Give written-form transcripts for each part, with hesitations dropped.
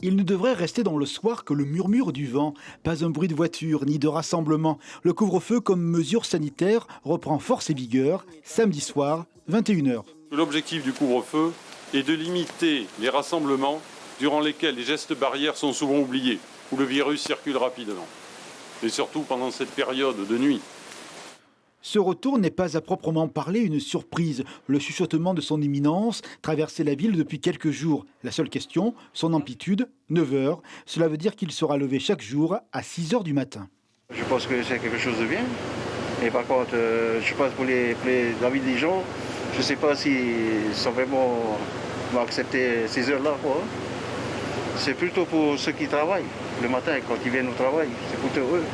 Il ne devrait rester dans le soir que le murmure du vent. Pas un bruit de voiture ni de rassemblement. Le couvre-feu comme mesure sanitaire reprend force et vigueur samedi soir, 21h. L'objectif du couvre-feu est de limiter les rassemblements durant lesquels les gestes barrières sont souvent oubliés, où le virus circule rapidement. Et surtout pendant cette période de nuit. Ce retour n'est pas à proprement parler une surprise. Le chuchotement de son imminence traversait la ville depuis quelques jours. La seule question, son amplitude, 9h. Cela veut dire qu'il sera levé chaque jour à 6h du matin. Je pense que c'est quelque chose de bien. Et par contre, je pense pour la vie des gens, je ne sais pas s'ils sont vraiment vont accepter ces heures-là. C'est plutôt pour ceux qui travaillent le matin, quand ils viennent au travail. C'est plutôt eux.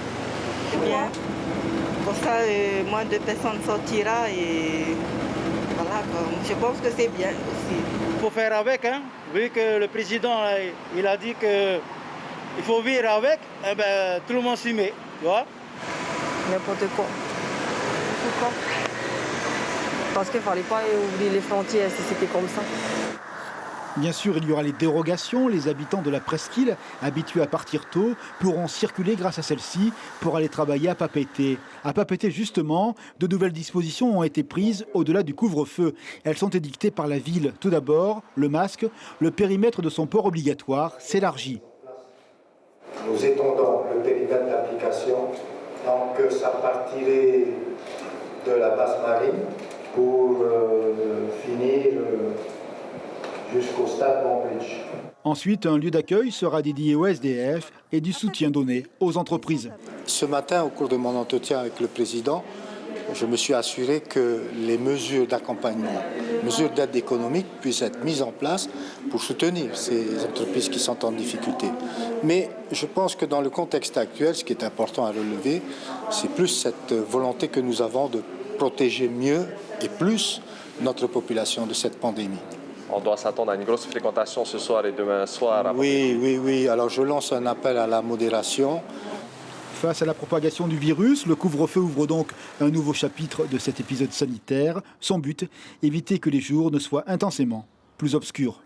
C'est bien. Pour ça, moins de personnes sortira et voilà. Je pense que c'est bien aussi. Il faut faire avec, hein. Vu que le président il a dit qu'il faut vivre avec, eh ben, tout le monde s'y met, tu vois. N'importe quoi. Pourquoi? Parce qu'il ne fallait pas ouvrir les frontières si c'était comme ça. Bien sûr, il y aura les dérogations. Les habitants de la presqu'île, habitués à partir tôt, pourront circuler grâce à celle-ci pour aller travailler à Papeete. À Papeete, justement, de nouvelles dispositions ont été prises au-delà du couvre-feu. Elles sont édictées par la ville. Tout d'abord, le masque, le périmètre de son port obligatoire s'élargit. Nous étendons le périmètre d'application, donc ça partirait de la base marine pour finir jusqu'au stade Montbridge. Ensuite, un lieu d'accueil sera dédié au SDF et du soutien donné aux entreprises. Ce matin, au cours de mon entretien avec le président, je me suis assuré que les mesures d'accompagnement, mesures d'aide économique puissent être mises en place pour soutenir ces entreprises qui sont en difficulté. Mais je pense que dans le contexte actuel, ce qui est important à relever, c'est plus cette volonté que nous avons de protéger mieux et plus notre population de cette pandémie. On doit s'attendre à une grosse fréquentation ce soir et demain soir. Oui. Alors je lance un appel à la modération. Face à la propagation du virus, le couvre-feu ouvre donc un nouveau chapitre de cet épisode sanitaire. Son but, éviter que les jours ne soient intensément plus obscurs.